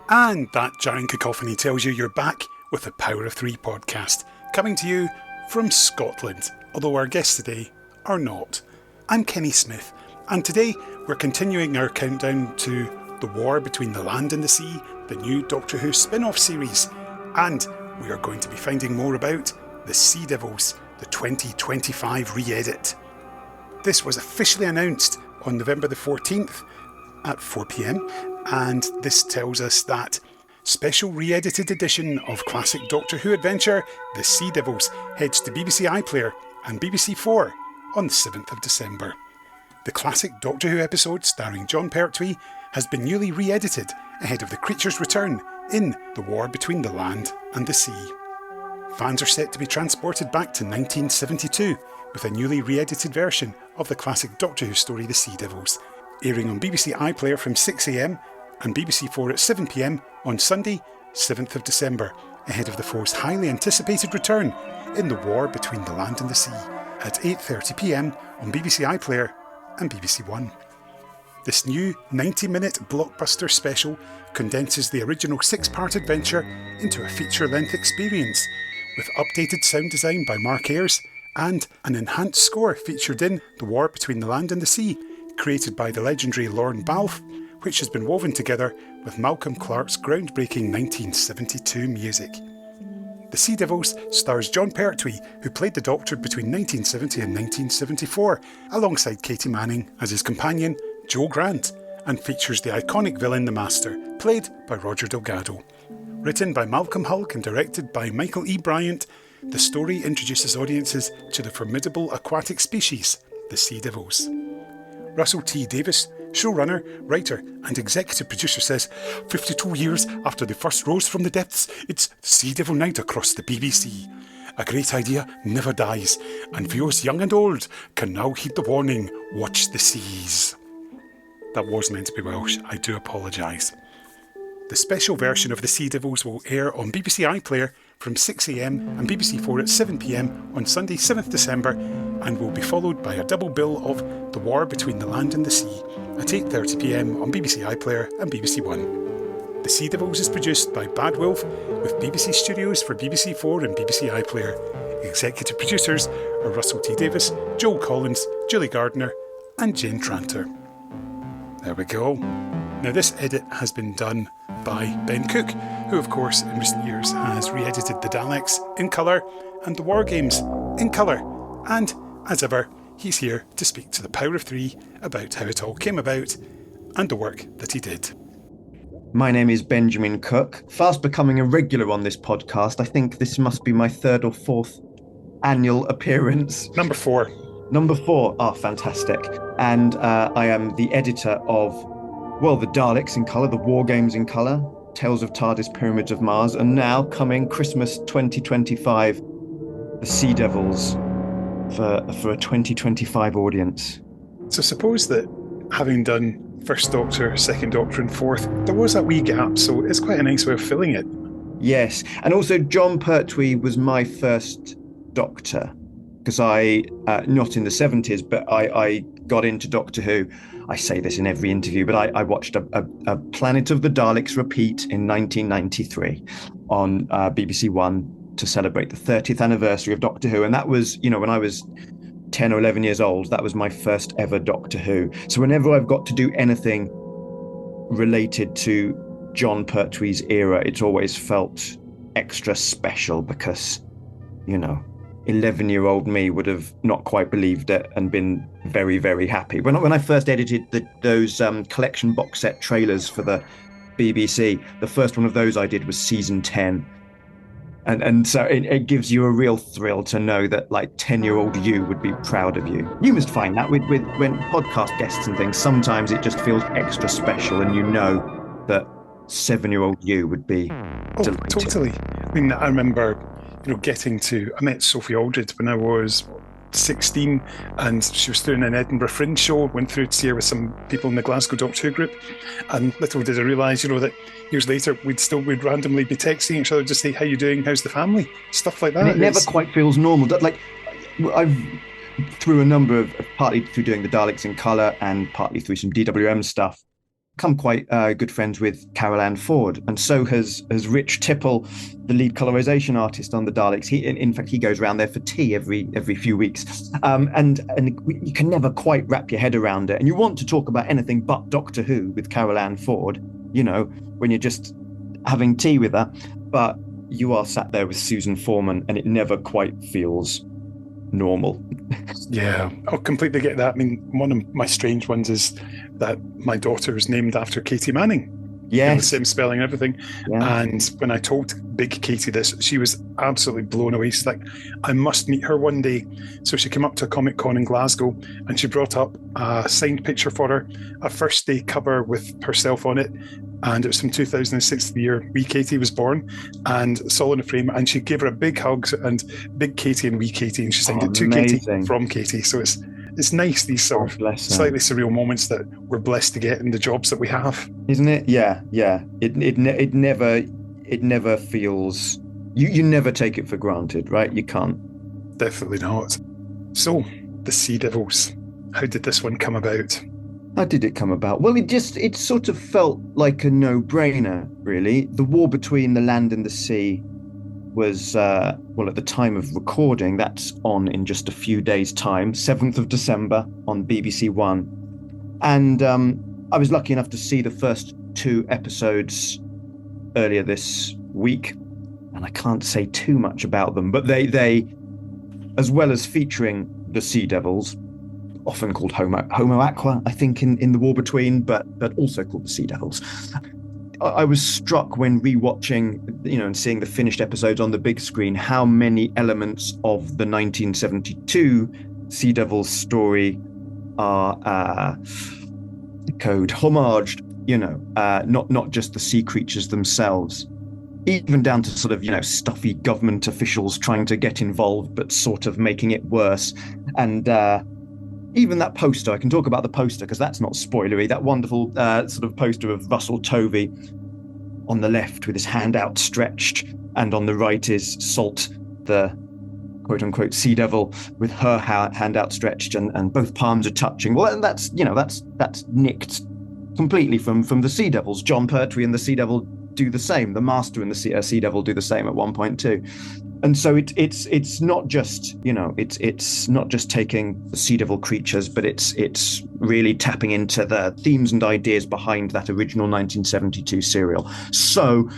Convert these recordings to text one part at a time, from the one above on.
And that giant cacophony tells you you're back with the Power of Three podcast, coming to you from Scotland, although our guests today are not. I'm Kenny Smith, and today we're continuing our countdown to the war between the land and the sea, the new Doctor Who spin-off series, and we are going to be finding more about the Sea Devils, the 2025 re-edit. This was officially announced on November the 14th at 4pm, and this tells us that special re-edited edition of classic Doctor Who adventure, The Sea Devils, heads to BBC iPlayer and BBC 4 on the 7th of December. The classic Doctor Who episode starring Jon Pertwee has been newly re-edited ahead of the creature's return in The War Between the Land and the Sea. Fans are set to be transported back to 1972 with a newly re-edited version of the classic Doctor Who story The Sea Devils, airing on BBC iPlayer from 6am and BBC 4 at 7pm on Sunday, 7th of December, ahead of the four's highly anticipated return in The War Between the Land and the Sea at 8:30pm on BBC iPlayer and BBC One. This new 90-minute blockbuster special condenses the original 6-part adventure into a feature-length experience, with updated sound design by Mark Ayres and an enhanced score featured in The War Between the Land and the Sea, created by the legendary Lorne Balfe, which has been woven together with Malcolm Clarke's groundbreaking 1972 music. The Sea Devils stars Jon Pertwee, who played the Doctor between 1970 and 1974, alongside Katie Manning as his companion, Jo Grant, and features the iconic villain The Master, played by Roger Delgado. Written by Malcolm Hulke and directed by Michael E. Bryant, the story introduces audiences to the formidable aquatic species, the Sea Devils. Russell T Davies, showrunner, writer and executive producer, says, 52 years after they first rose from the depths, it's Sea Devil Night across the BBC. A great idea never dies, and viewers young and old can now heed the warning, watch the seas. That was meant to be Welsh, I do apologise. The special version of the Sea Devils will air on BBC iPlayer from 6am and BBC 4 at 7pm on Sunday 7th December, and will be followed by a double bill of The War Between the Land and the Sea at 8:30pm on BBC iPlayer and BBC One. The Sea Devils is produced by Bad Wolf with BBC Studios for BBC 4 and BBC iPlayer. Executive producers are Russell T Davies, Joel Collins, Julie Gardner and Jane Tranter. There we go. Now this edit has been done by Ben Cook, who of course in recent years has re-edited the Daleks in colour and the War Games in colour, and as ever he's here to speak to the Power of Three about how it all came about and the work that he did. My name is Benjamin Cook, fast becoming a regular on this podcast. I think this must be my 3rd or 4th annual appearance. Number 4. Number 4, fantastic. And I am the editor of, well, the Daleks in colour, the War Games in colour, Tales of TARDIS, Pyramids of Mars, and now coming Christmas 2025, the Sea Devils for a 2025 audience. So suppose that having done First Doctor, Second Doctor and Fourth, there was that wee gap, so it's quite a nice way of filling it. Yes, and also Jon Pertwee was my first Doctor, because I, not in the 70s, but I got into Doctor Who. I say this in every interview, but I watched a Planet of the Daleks repeat in 1993 on BBC One to celebrate the 30th anniversary of Doctor Who. And that was, when I was 10 or 11 years old, that was my first ever Doctor Who. So whenever I've got to do anything related to Jon Pertwee's era, it's always felt extra special because, 11-year-old me would have not quite believed it and been very, very happy. When I first edited those collection box set trailers for the BBC, the first one of those I did was season 10. And so it gives you a real thrill to know that 10-year-old you would be proud of you. You must find that with when podcast guests and things, sometimes it just feels extra special and that 7-year-old you would be Oh, delighted. totally. I mean, I remember, I met Sophie Aldred when I was 16, and she was doing an Edinburgh Fringe show. Went through to see her with some people in the Glasgow Doctor Who group, and little did I realise, that years later we'd randomly be texting each other, just say, "How you doing? How's the family?" Stuff like And that. it never quite feels normal. Like, I've, through a number of, partly through doing the Daleks in colour and partly through some DWM stuff, become quite good friends with Carol Ann Ford, and so has Rich Tipple, the lead colorization artist on the Daleks. In fact, he goes around there for tea every few weeks, and you can never quite wrap your head around it. And you want to talk about anything but Doctor Who with Carol Ann Ford, when you're just having tea with her, but you are sat there with Susan Foreman, and it never quite feels normal. Yeah, I'll completely get that. I mean, one of my strange ones is that my daughter is named after Katie Manning. Yes. The same spelling and everything. Yeah. And when I told Big Katie this, she was absolutely blown away. She's like, I must meet her one day. So she came up to a Comic Con in Glasgow, and she brought up a signed picture for her, a first day cover with herself on it. And it was from 2006, the year wee Katie was born, and it's all in a frame. And she gave her a big hug, and Big Katie and wee Katie, and she signed it to Katie from Katie. So it's nice, these sort of slightly surreal moments that we're blessed to get in the jobs that we have, isn't it? Yeah. It never feels, you never take it for granted, right? You can't. Definitely not. So, the Sea Devils, how did this one come about? How did it come about? Well, it sort of felt like a no-brainer, really. The war between the land and the sea was, at the time of recording, that's on in just a few days' time, 7th of December on BBC One. And I was lucky enough to see the first 2 episodes earlier this week, and I can't say too much about them, but they as well as featuring the Sea Devils, often called Homo Aqua, I think, in the war between, but also called the Sea Devils. I was struck when rewatching, and seeing the finished episodes on the big screen, how many elements of the 1972 Sea Devils story are homaged, not just the sea creatures themselves, even down to sort of, stuffy government officials trying to get involved, but sort of making it worse. And even that poster, I can talk about the poster because that's not spoilery, that wonderful sort of poster of Russell Tovey on the left with his hand outstretched, and on the right is Salt, the quote-unquote Sea Devil, with her hand outstretched, and both palms are touching. Well, and that's nicked completely from the Sea Devils. John Pertwee and the Sea Devil do the same. The Master and the Sea Devil do the same at one point too. And so it's not just, it's not just taking the Sea Devil creatures, but it's really tapping into the themes and ideas behind that original 1972 serial. So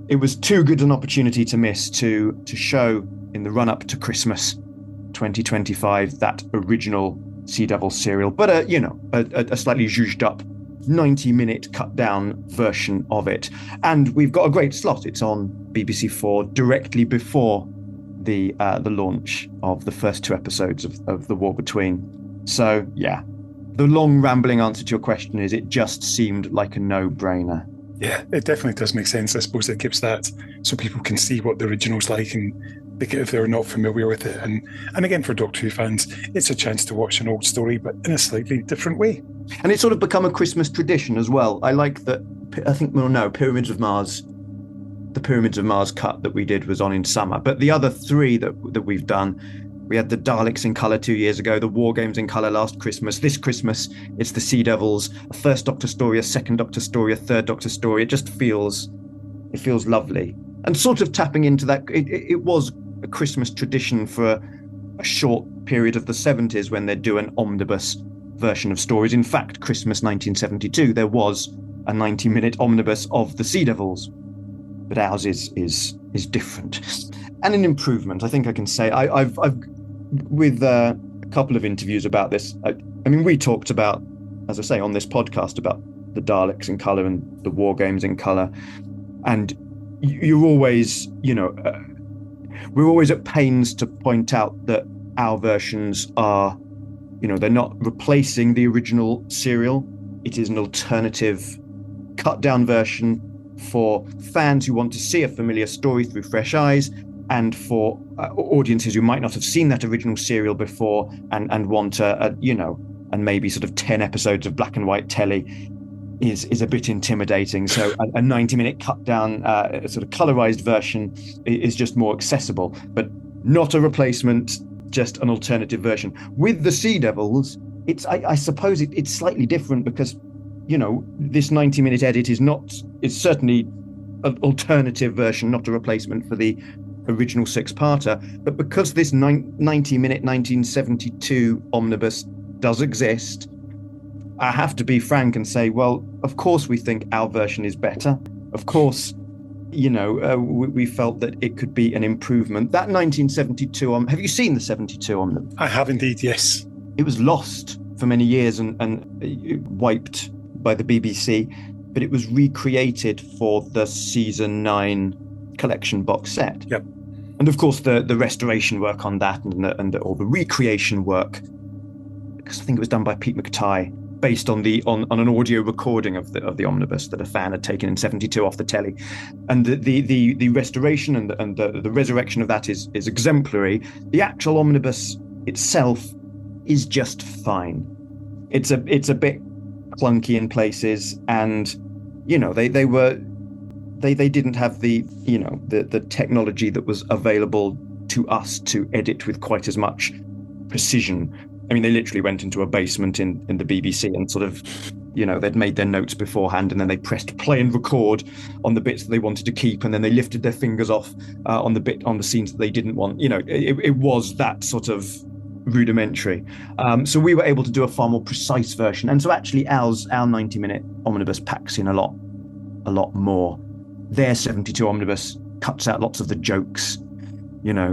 it was too good an opportunity to miss to show in the run-up to Christmas 2025 that original Sea Devil serial, but a slightly zhuzhed up 90-minute cut-down version of it. And we've got a great slot. It's on BBC4 directly before the launch of the first 2 episodes of The War Between. So, yeah, the long, rambling answer to your question is it just seemed like a no-brainer. Yeah, it definitely does make sense. I suppose it gives that so people can see what the original's like, and if they're not familiar with it. And again, for Doctor Who fans, it's a chance to watch an old story, but in a slightly different way. And it's sort of become a Christmas tradition as well. I like that. I think, Pyramids of Mars, the Pyramids of Mars cut that we did was on in summer. But the other 3 that we've done, we had the Daleks in colour 2 years ago, the War Games in colour last Christmas. This Christmas, it's the Sea Devils, a first Doctor story, a second Doctor story, a third Doctor story. It just feels lovely. And sort of tapping into that, it was a Christmas tradition for a short period of the 70s when they'd do an omnibus version of stories. In fact, Christmas 1972, there was a 90-minute omnibus of the Sea Devils, but ours is different and an improvement. I think I can say I've with a couple of interviews about this. I mean, we talked about, as I say, on this podcast about the Daleks in colour and the War Games in colour, and you're always, we're always at pains to point out that our versions are, they're not replacing the original serial. It is an alternative cut down version for fans who want to see a familiar story through fresh eyes, and for audiences who might not have seen that original serial before and want and maybe sort of 10 episodes of black and white telly is a bit intimidating. So a 90-minute cut down, sort of colorized version is just more accessible, but not a replacement, just an alternative version. With the Sea Devils, I suppose it's slightly different because, this 90-minute edit is certainly an alternative version, not a replacement for the original six-parter. But because this 90-minute 1972 omnibus does exist, I have to be frank and say, well, of course we think our version is better. Of course, we felt that it could be an improvement. That 1972 have you seen the 72 omnibus? I have indeed, yes. It was lost for many years and wiped by the BBC, but it was recreated for the season 9 collection box set. Yep. And of course, the restoration work on that and the recreation work, because I think it was done by Pete McTighe, based on an audio recording of the omnibus that a fan had taken in 72 off the telly, and the restoration and the resurrection of that is exemplary. The actual omnibus itself is just fine. It's a bit clunky in places, and they didn't have the technology that was available to us to edit with quite as much precision. I mean, they literally went into a basement in the BBC and sort of, they'd made their notes beforehand, and then they pressed play and record on the bits that they wanted to keep, and then they lifted their fingers off on the scenes that they didn't want. It was that sort of rudimentary. So we were able to do a far more precise version. And so actually our 90-minute omnibus packs in a lot more. Their 72 omnibus cuts out lots of the jokes,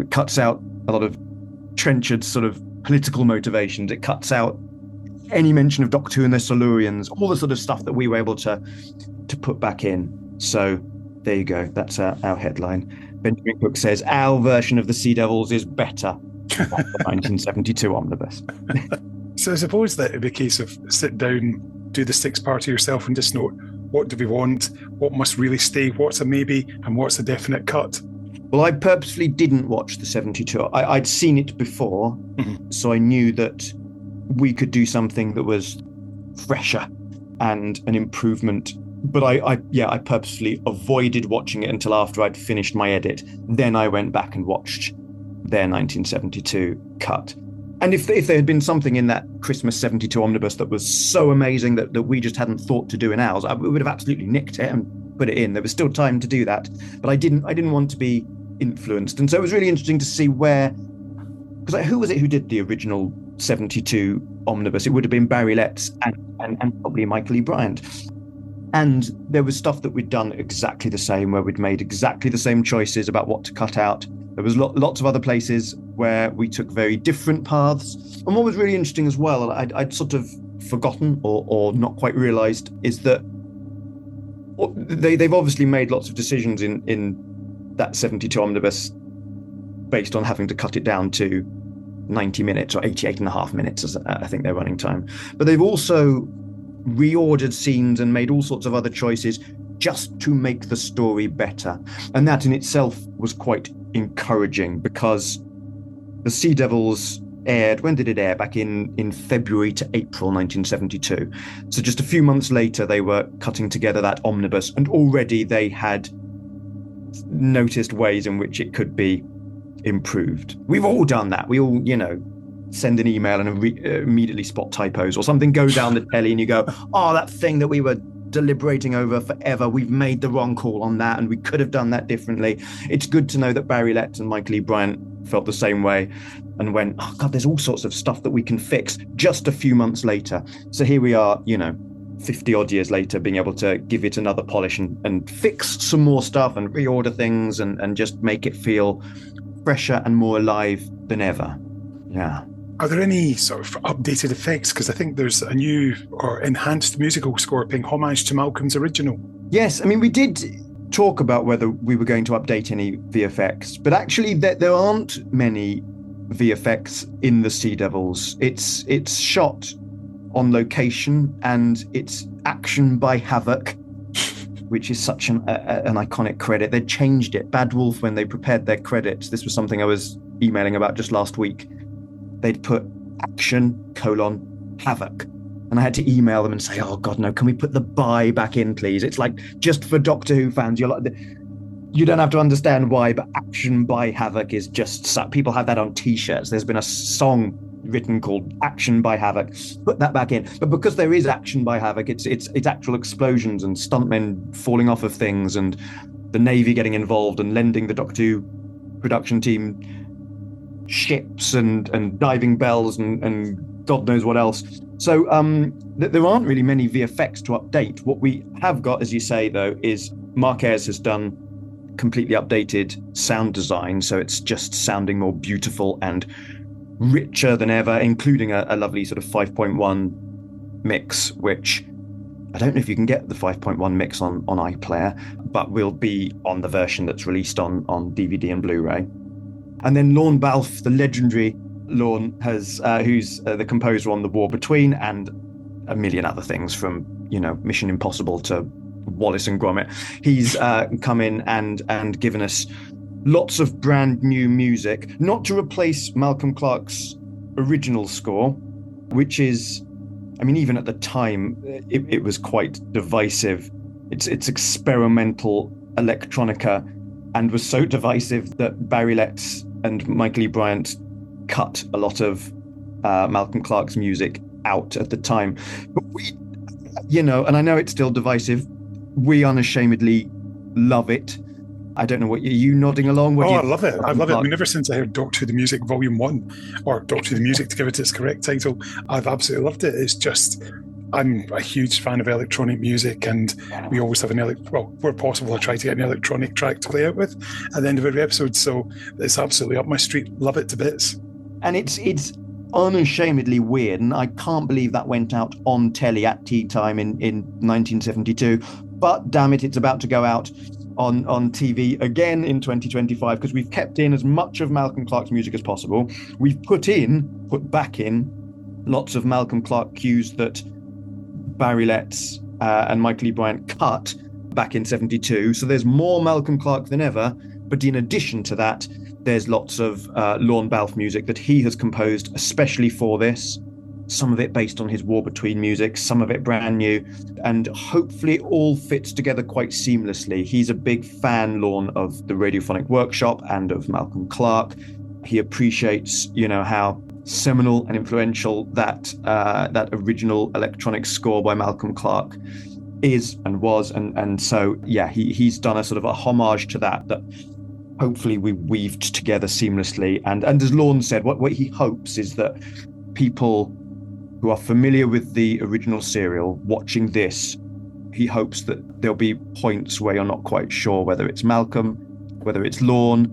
cuts out a lot of Trenchard's sort of political motivations. It cuts out any mention of Doctor Who and their Silurians, all the sort of stuff that we were able to put back in. So there you go. That's our headline. Benjamin Cook says our version of the Sea Devils is better than the 1972 omnibus. So I suppose that it'd be a case of sit down, do the six-parter yourself, and just note what do we want, what must really stay, what's a maybe, and what's a definite cut. Well, I purposely didn't watch the 72. I'd seen it before, so I knew that we could do something that was fresher and an improvement. But I purposely avoided watching it until after I'd finished my edit. Then I went back and watched their 1972 cut. And if there had been something in that Christmas 72 omnibus that was so amazing that we just hadn't thought to do in ours, we would have absolutely nicked it and put it in. There was still time to do that, but I didn't want to be influenced. And so it was really interesting to see because who was it who did the original 72 omnibus? It would have been Barry Letts and probably Michael E. Bryant. And there was stuff that we'd done exactly the same, where we'd made exactly the same choices about what to cut out. There was lots of other places where we took very different paths. And what was really interesting as well, I'd sort of forgotten or not quite realised, is that they've obviously made lots of decisions in that 72 omnibus based on having to cut it down to 90 minutes or 88 and a half minutes, as I think their running time. But they've also reordered scenes and made all sorts of other choices just to make the story better. And that in itself was quite encouraging, because the Sea Devils aired, when did it air? Back in February to April 1972. So just a few months later, they were cutting together that omnibus, and already they had noticed ways in which it could be improved. We've all done that. We all, send an email and immediately spot typos, or something goes down the telly and you go, oh, that thing that we were deliberating over forever, we've made the wrong call on that and we could have done that differently. It's good to know that Barry Letts and Michael E. Bryant felt the same way and went, oh God, there's all sorts of stuff that we can fix just a few months later. So here we are, 50 odd years later, being able to give it another polish and fix some more stuff and reorder things and just make it feel fresher and more alive than ever. Yeah. Are there any sort of updated effects? Because I think there's a new or enhanced musical score paying homage to Malcolm's original. Yes, I mean, we did talk about whether we were going to update any VFX, but actually there aren't many VFX in the Sea Devils. It's shot on location and it's action by Havoc. which is such an iconic credit. They changed it. Bad Wolf, when they prepared their credits, this was something I was emailing about just last week. They'd put action, Havoc. And I had to email them and say, oh God, no, can we put the by back in, please? It's like, just for Doctor Who fans, you don't have to understand why, but action by Havoc is just, people have that on t-shirts. There's been a song written called Action by Havoc. Put that back in. But because there is action by Havoc, it's actual explosions and stuntmen falling off of things and the Navy getting involved and lending the Doctor Who production team ships and diving bells and God knows what else. So there aren't really many VFX to update. What we have got, as you say, though, is Mark Ayres has done completely updated sound design. So it's just sounding more beautiful and richer than ever, including a lovely sort of 5.1 mix, which I don't know if you can get the 5.1 mix on iPlayer, but will be on the version that's released on DVD and Blu-ray. And then Lorne Balfe, the legendary Lorne, who's the composer on The War Between and a million other things, from Mission Impossible to Wallace and Gromit. He's come in and given us lots of brand new music, not to replace Malcolm Clarke's original score, which is, I mean, even at the time, it was quite divisive. It's experimental electronica, and was so divisive that Barry Letts and Michael E. Bryant cut a lot of Malcolm Clarke's music out at the time. But we, and I know it's still divisive, we unashamedly love it. I don't know what you nodding along. I love it. I love it. I mean, ever since I heard Doctor Who the Music Volume 1, or Doctor Who the Music to give it its correct title, I've absolutely loved it. It's just, I'm a huge fan of electronic music, and we always have where possible, I try to get an electronic track to play out with at the end of every episode. So it's absolutely up my street. Love it to bits. And it's unashamedly weird, and I can't believe that went out on telly at tea time in 1972. But damn it, it's about to go out on TV again in 2025, because we've kept in as much of Malcolm Clarke's music as possible. We've put back in lots of Malcolm Clarke cues that Barry Letts and Michael E. Bryant cut back in 72. So there's more Malcolm Clarke than ever. But in addition to that, there's lots of Lorne Balfe music that he has composed especially for this. Some of it based on his War Between music, some of it brand new, and hopefully it all fits together quite seamlessly. He's a big fan, Lorne, of the Radiophonic Workshop and of Malcolm Clarke. He appreciates, how seminal and influential that original electronic score by Malcolm Clarke is and was, and so he's done a sort of a homage to that hopefully we weaved together seamlessly. And as Lorne said, what he hopes is that people who are familiar with the original serial watching this, he hopes that there'll be points where you're not quite sure whether it's Malcolm, whether it's Lorne,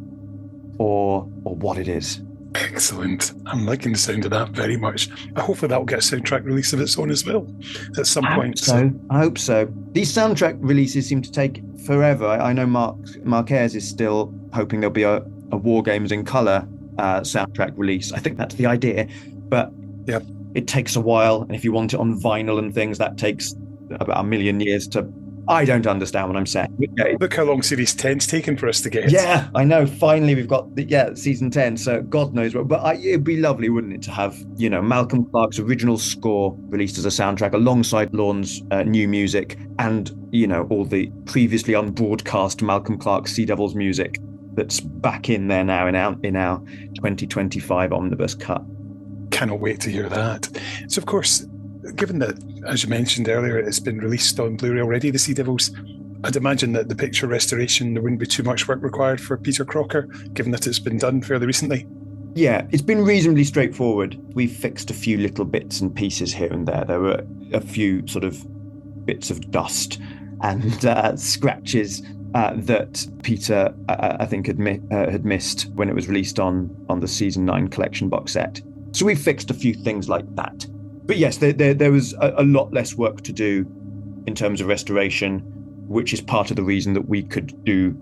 or what it is. Excellent. I'm liking the sound of that very much. Hopefully that will get a soundtrack release of its own as well at some point. I hope so. These soundtrack releases seem to take forever. I know Mark Ayres is still hoping there'll be a War Games in Colour soundtrack release. I think that's the idea. But it takes a while. And if you want it on vinyl and things, that takes about 1 million years to... I don't understand what I'm saying. Look how long Series 10's taken for us to get. Yeah, I know. Finally, we've got Season 10. So God knows what. But it'd be lovely, wouldn't it, to have, Malcolm Clarke's original score released as a soundtrack alongside Lorne's new music and, all the previously unbroadcast Malcolm Clarke Sea Devils music that's back in there now in our 2025 omnibus cut. Cannot wait to hear that. So, of course, given that, as you mentioned earlier, it's been released on Blu-ray already, the Sea Devils, I'd imagine that the picture restoration, there wouldn't be too much work required for Peter Crocker, given that it's been done fairly recently. Yeah, it's been reasonably straightforward. We've fixed a few little bits and pieces here and there. There were a few sort of bits of dust and scratches that Peter, I think, had missed when it was released on the Season 9 collection box set. So we fixed a few things like that. But yes, there was a lot less work to do in terms of restoration, which is part of the reason that we could do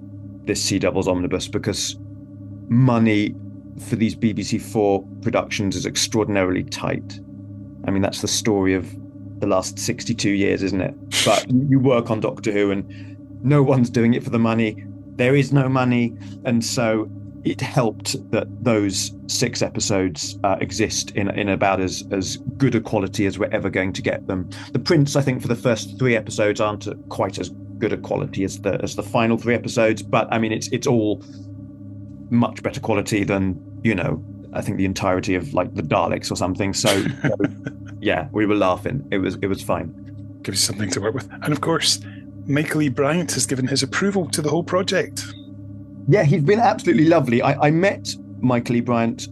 this Sea Devils omnibus, because money for these BBC4 productions is extraordinarily tight. I mean, that's the story of the last 62 years, isn't it? But you work on Doctor Who and No one's doing it for the money. There is no money. And so it helped that those 6 episodes exist in about as good a quality as we're ever going to get them. The prints, I think, for the first 3 episodes aren't quite as good a quality as the final 3 episodes, but I mean it's all much better quality than, I think the entirety of like the Daleks or something. So yeah, we were laughing. It was fine. Gives you something to work with. And of course, Michael E. Bryant has given his approval to the whole project. Yeah, he's been absolutely lovely. I met Michael E. Bryant.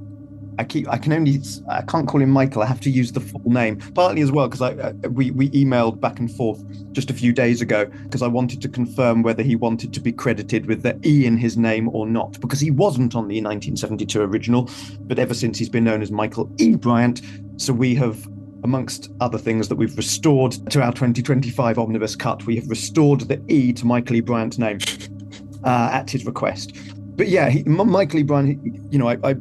I can't call him Michael. I have to use the full name, partly as well because we emailed back and forth just a few days ago because I wanted to confirm whether he wanted to be credited with the E in his name or not, because he wasn't on the 1972 original, but ever since he's been known as Michael E. Bryant. So we have, amongst other things that we've restored to our 2025 omnibus cut, we have restored the E to Michael E. Bryant's name at his request. But yeah, Michael E. Bryant,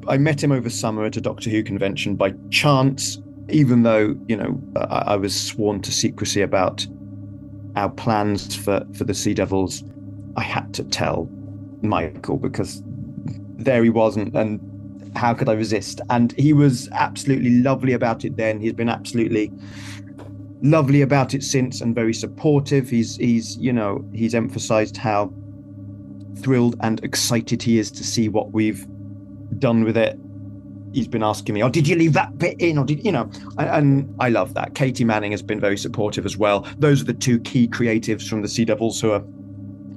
I met him over summer at a Doctor Who convention by chance, even though, I was sworn to secrecy about our plans for the Sea Devils. I had to tell Michael because there he wasn't, and how could I resist? And he was absolutely lovely about it then. He's been absolutely lovely about it since and very supportive. He's emphasized how thrilled and excited he is to see what we've done with it. He's been asking me, did you leave that bit in, or did and I love that. Katie Manning has been very supportive as well. Those are the 2 key creatives from the Sea Devils who are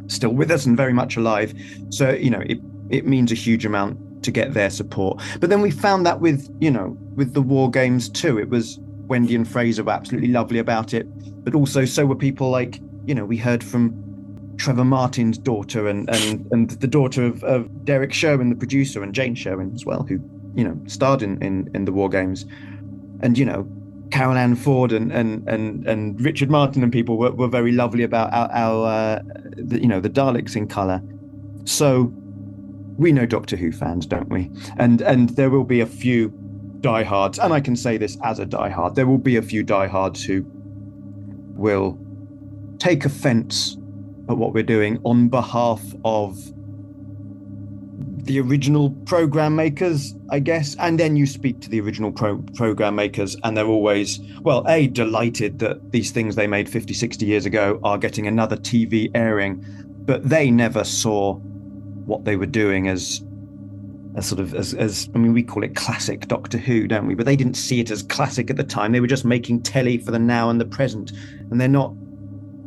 still with us and very much alive, so it means a huge amount to get their support. But then we found that with the War Games too. It was Wendy and Fraser were absolutely lovely about it, but also so were people like, we heard from Trevor Martin's daughter and the daughter of Derek Sherwin, the producer, and Jane Sherwin as well, who starred in the War Games, and Carol Ann Ford and Richard Martin and people were very lovely about our the Daleks in colour. So we know Doctor Who fans, don't we? And there will be a few diehards, and I can say this as a diehard, there will be a few diehards who will take offence at what we're doing on behalf of the original program makers, I guess. And then you speak to the original program makers and they're always, well, A, delighted that these things they made 50, 60 years ago are getting another TV airing, but they never saw what they were doing as we call it classic Doctor Who, don't we? But they didn't see it as classic at the time. They were just making telly for the now and the present, and they're not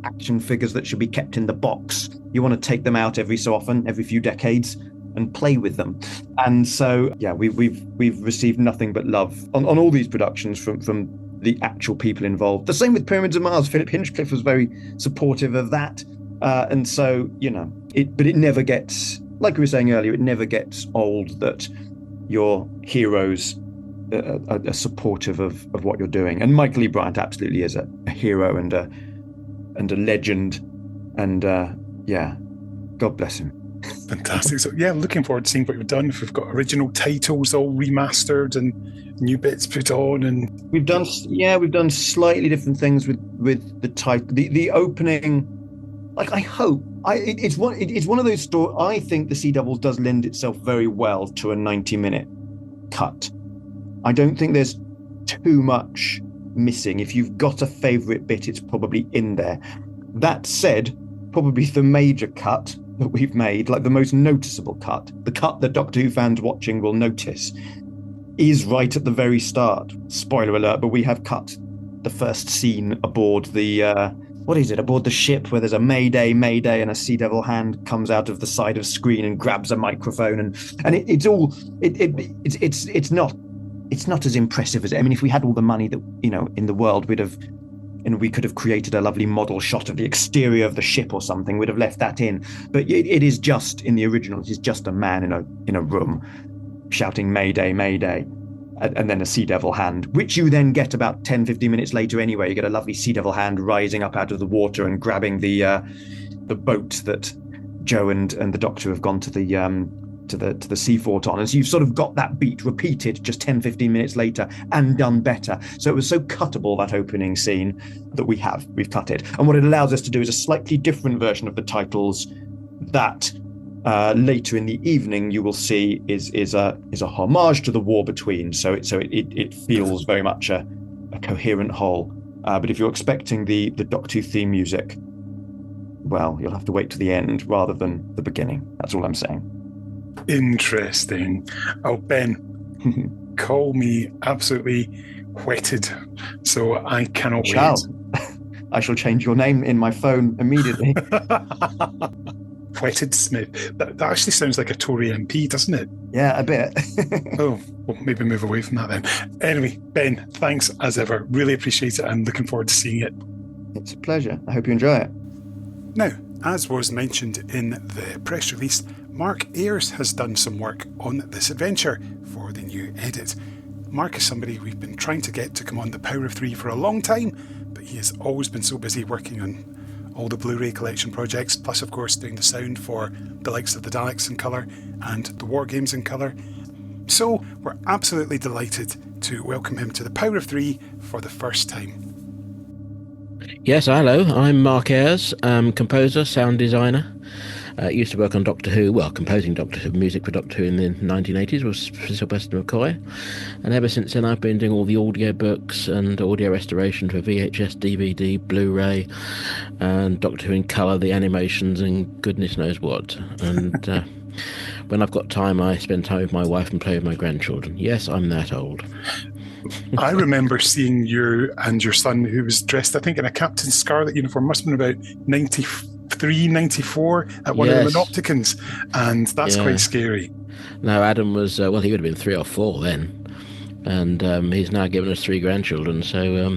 action figures that should be kept in the box. You want to take them out every so often, every few decades, and play with them. And so, yeah, we've received nothing but love on all these productions from the actual people involved. The same with Pyramids of Mars. Philip Hinchcliffe was very supportive of that, and so but it never gets, like we were saying earlier, it never gets old that your heroes are supportive of what you're doing. And Michael E. Bryant absolutely is a hero and a legend, and God bless him. Fantastic. So yeah, looking forward to seeing what you've done. If we've got original titles all remastered and new bits put on, and we've done slightly different things with the title, the opening. Like, I hope it's one of those stories. I think the Sea Devils does lend itself very well to a 90-minute cut. I don't think there's too much missing. If you've got a favourite bit, it's probably in there. That said, probably the major cut that we've made, like the most noticeable cut, the cut that Doctor Who fans watching will notice, is right at the very start. Spoiler alert, but we have cut the first scene aboard the aboard the ship, where there's a Mayday, and a Sea Devil hand comes out of the side of screen and grabs a microphone, and it's not as impressive as, I mean, if we had all the money that in the world, we could have created a lovely model shot of the exterior of the ship or something. We'd have left that in, but it is just, in the original, it is just a man in a room shouting Mayday, Mayday, and then a Sea Devil hand, which you then get about 10-15 minutes later anyway. You get a lovely Sea Devil hand rising up out of the water and grabbing the boat that Joe and the Doctor have gone to the the sea fort on, and so you've sort of got that beat repeated just 10-15 minutes later and done better. So it was so cuttable, that opening scene, that we've cut it. And what it allows us to do is a slightly different version of the titles that later in the evening you will see is a homage to the war between. So it feels very much a coherent whole. But if you're expecting the Doctor Who theme music, well, you'll have to wait to the end rather than the beginning. That's all I'm saying. Interesting. Oh, Ben, call me absolutely whetted. So I cannot wait. I shall change your name in my phone immediately. Whetted Smith. That actually sounds like a Tory MP, doesn't it? Yeah, a bit. Oh, well, maybe move away from that then. Anyway, Ben, thanks as ever. Really appreciate it. I'm looking forward to seeing it. It's a pleasure. I hope you enjoy it. Now, as was mentioned in the press release, Mark Ayres has done some work on this adventure for the new edit. Mark is somebody we've been trying to get to come on the Power of Three for a long time, but he has always been so busy working on all the Blu-ray collection projects, plus of course doing the sound for the likes of the Daleks in colour and the War Games in colour. So we're absolutely delighted to welcome him to the Power of Three for the first time. Yes, hello. I'm Mark Ayres, composer, sound designer. Used to work on Doctor Who, composing Doctor Who, music for Doctor Who in the 1980s was for Sylvester McCoy. And ever since then I've been doing all the audio books and audio restoration for VHS, DVD, Blu-ray, and Doctor Who in colour, the animations, and goodness knows what. And when I've got time, I spend time with my wife and play with my grandchildren. Yes, I'm that old. I remember seeing you and your son, who was dressed, I think, in a Captain Scarlet uniform, must have been about 93, 94 at one of the Monopticons, and that's quite scary. No, Adam was, he would have been 3 or 4 then, and he's now given us 3 grandchildren, so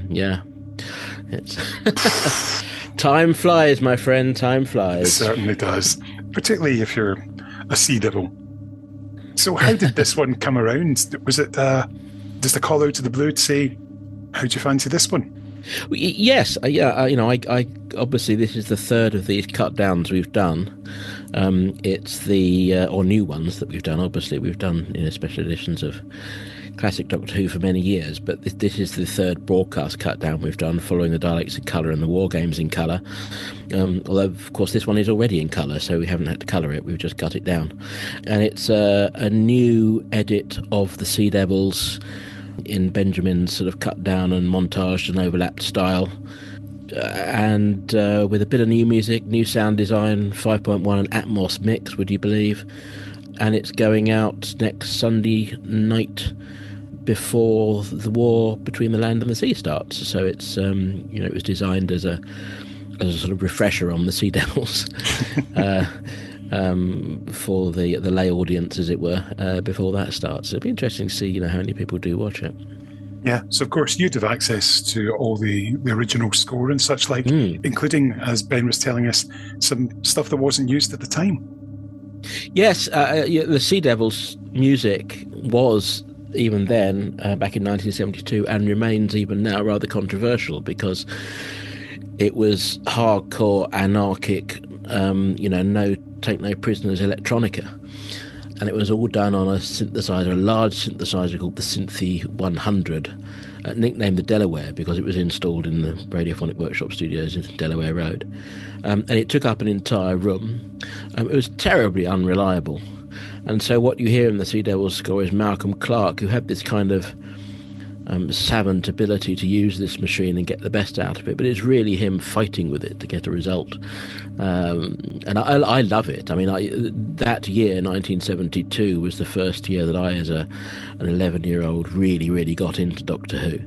it's time flies, my friend, time flies. It certainly does, particularly if you're a sea devil. So how did this one come around? Was it just a call out to the blue to say, how do you fancy this one? Yes, I obviously this is the third of these cut downs we've done. It's the or new ones that we've done. Obviously, we've done special editions of classic Doctor Who for many years, but this is the third broadcast cut down we've done, following the Daleks in colour and the War Games in colour. Although, of course, this one is already in colour, so we haven't had to colour it. We've just cut it down, and it's a new edit of the Sea Devils in Benjamin's sort of cut down and montaged and overlapped style, and with a bit of new music, new sound design, 5.1 and Atmos mix, would you believe? And it's going out next Sunday night before the war between the land and the sea starts. So it's it was designed as a sort of refresher on the Sea Devils. For the lay audience, as it were, before that starts. It'll be interesting to see, how many people do watch it. Yeah, so of course you'd have access to all the original score and such like, including, as Ben was telling us, some stuff that wasn't used at the time. Yes, the Sea Devils music was, even then, back in 1972, and remains even now rather controversial, because it was hardcore, anarchic, no take no prisoners electronica, and it was all done on a synthesizer, a large synthesizer called the Synthi 100, nicknamed the Delaware because it was installed in the Radiophonic Workshop Studios in Delaware Road, and it took up an entire room. It was terribly unreliable, and so what you hear in the Sea Devils score is Malcolm Clarke, who had this kind of savant ability to use this machine and get the best out of it, but it's really him fighting with it to get a result. And I love it. I mean, that year, 1972, was the first year that I, as an 11-year-old, really got into Doctor Who.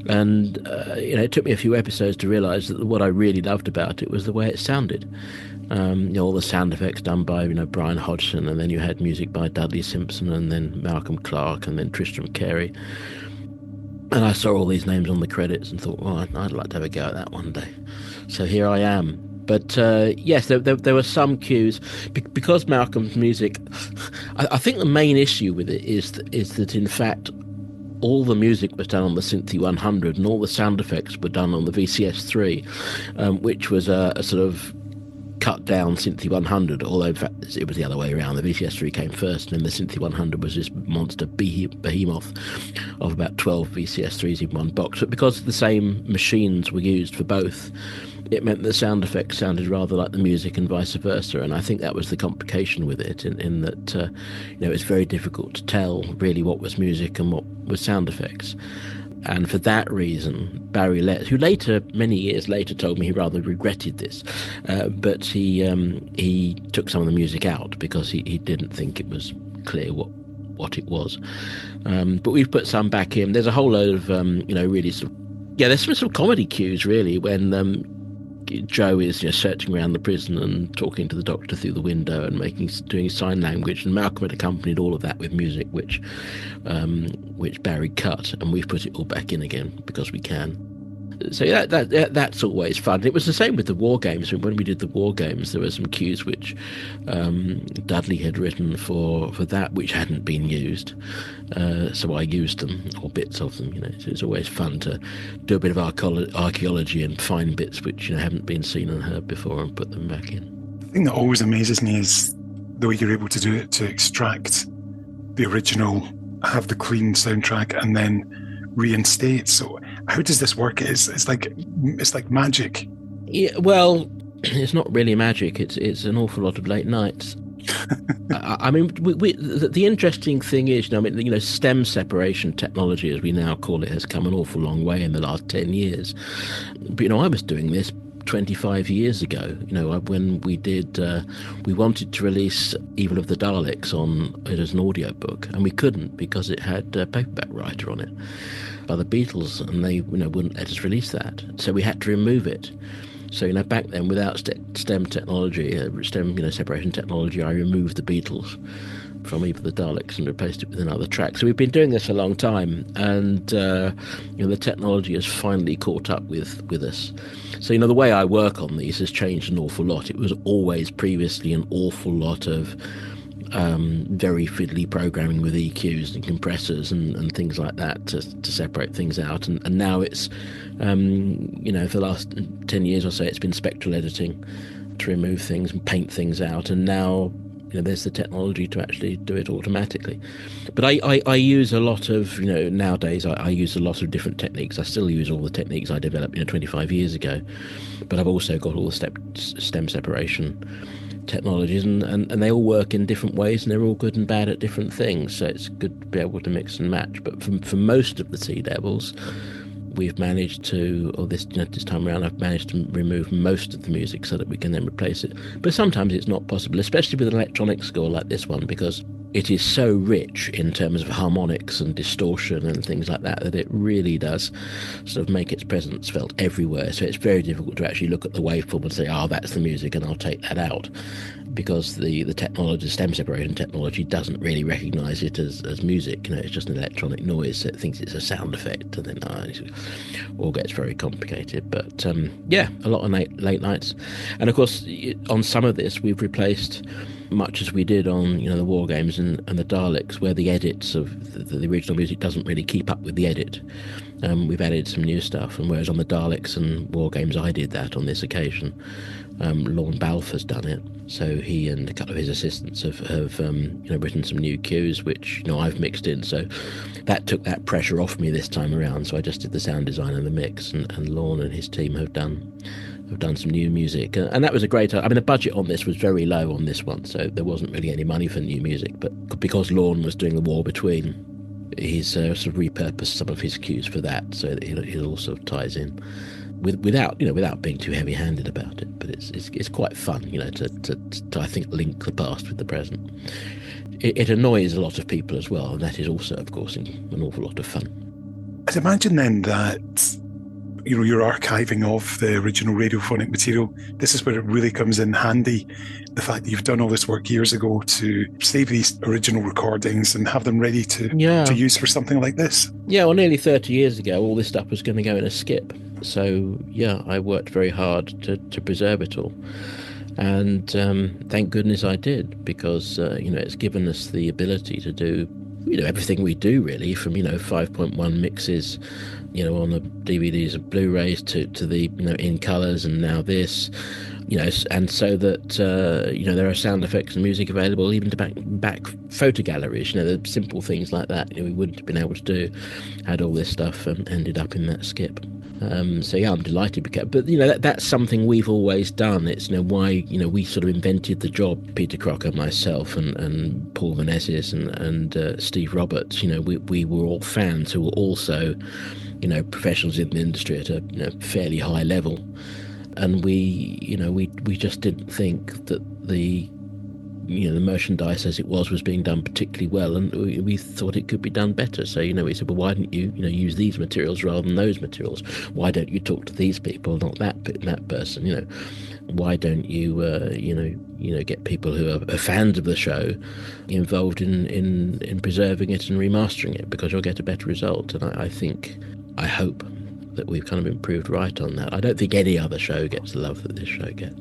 And it took me a few episodes to realise that what I really loved about it was the way it sounded. All the sound effects done by Brian Hodgson, and then you had music by Dudley Simpson, and then Malcolm Clarke, and then Tristram Carey. And I saw all these names on the credits and thought, well, I'd like to have a go at that one day. So here I am. But yes, there were some cues. Because Malcolm's music, I think the main issue with it is that in fact, all the music was done on the Synthi 100 and all the sound effects were done on the VCS 3, which was a sort of cut down Synthi 100, although in fact it was the other way around. The VCS3 came first, and then the Synthi 100 was this monster behemoth of about 12 VCS3s in one box. But because the same machines were used for both, it meant the sound effects sounded rather like the music and vice versa. And I think that was the complication with it, in that it's very difficult to tell really what was music and what was sound effects. And for that reason, Barry Letts, who many years later, told me he rather regretted this, but he took some of the music out because he didn't think it was clear what it was. But we've put some back in. There's a whole load of really there's some sort of comedy cues really when Joe is searching around the prison and talking to the doctor through the window and doing sign language, and Malcolm had accompanied all of that with music, which Barry cut, and we've put it all back in again because we can. So that's always fun. It was the same with the war games. When we did the war games, there were some cues which Dudley had written for that, which hadn't been used. So I used them, or bits of them. So it's always fun to do a bit of archaeology and find bits which haven't been seen and heard before and put them back in. The thing that always amazes me is the way you're able to do it, to extract the original, have the clean soundtrack, and then reinstate. So how does this work? It's like magic. Yeah, well, it's not really magic. It's an awful lot of late nights. I mean, the interesting thing is, stem separation technology, as we now call it, has come an awful long way in the last 10 years. But I was doing this 25 years ago. When we wanted to release Evil of the Daleks as an audio book, and we couldn't because it had a paperback writer on it by the Beatles, and they wouldn't let us release that, so we had to remove it. So back then, without stem technology, separation technology, I removed the Beatles from Evil of the Daleks and replaced it with another track. So we've been doing this a long time, and the technology has finally caught up with us. So the way I work on these has changed an awful lot. It was always previously an awful lot of very fiddly programming with EQs and compressors and things like that to separate things out, and now it's for the last 10 years or so it's been spectral editing to remove things and paint things out, and now there's the technology to actually do it automatically. But I use a lot of nowadays I use a lot of different techniques. I still use all the techniques I developed 25 years ago, but I've also got all the stem separation technologies, and they all work in different ways, and they're all good and bad at different things, so it's good to be able to mix and match. But for most of the Sea Devils, we've managed to, or this time around, I've managed to remove most of the music so that we can then replace it. But sometimes it's not possible, especially with an electronic score like this one, because it is so rich in terms of harmonics and distortion and things like that it really does sort of make its presence felt everywhere. So it's very difficult to actually look at the waveform and say, that's the music, and I'll take that out, because the technology, stem separation technology, doesn't really recognise it as music. It's just an electronic noise, so it thinks it's a sound effect, and then it all gets very complicated. But a lot of late nights. And of course, on some of this, we've replaced, much as we did on the war games and the Daleks, where the edits of the original music doesn't really keep up with the edit. We've added some new stuff, and whereas on the Daleks and war games I did that on this occasion, Lorne Balfe has done it. So he and a couple of his assistants have written some new cues, which I've mixed in. So that took that pressure off me this time around. So I just did the sound design and the mix, and Lorne and his team have done some new music, and that was a great. The budget on this was very low on this one, so there wasn't really any money for new music. But because Lorne was doing the War Between, he's sort of repurposed some of his cues for that, so that it all sort of ties in without being too heavy-handed about it. But it's quite fun, to I think link the past with the present. It annoys a lot of people as well, and that is also, of course, an awful lot of fun. I'd imagine then that your archiving of the original radiophonic material, this is where it really comes in handy. The fact that you've done all this work years ago to save these original recordings and have them ready to use for something like this. Yeah, well, nearly 30 years ago, all this stuff was going to go in a skip. So, I worked very hard to preserve it all. And thank goodness I did, because, it's given us the ability to do, everything we do, really, from, 5.1 mixes, on the DVDs and Blu-rays to the, in colours, and now this. and so that there are sound effects and music available even to back photo galleries. The simple things like that we wouldn't have been able to do had all this stuff ended up in that skip. So yeah, I'm delighted. But that's something we've always done. It's why we sort of invented the job. Peter Crocker, myself, and Paul Vanezis and Steve Roberts. We were all fans who were also professionals in the industry at a fairly high level. And we just didn't think that the merchandise as it was being done particularly well, and we thought it could be done better. So we said, well, why don't you use these materials rather than those materials? Why don't you talk to these people, not that person? Why don't you get people who are fans of the show involved in preserving it and remastering it, because you'll get a better result. And I hope that we've kind of been proved right on that. I don't think any other show gets the love that this show gets.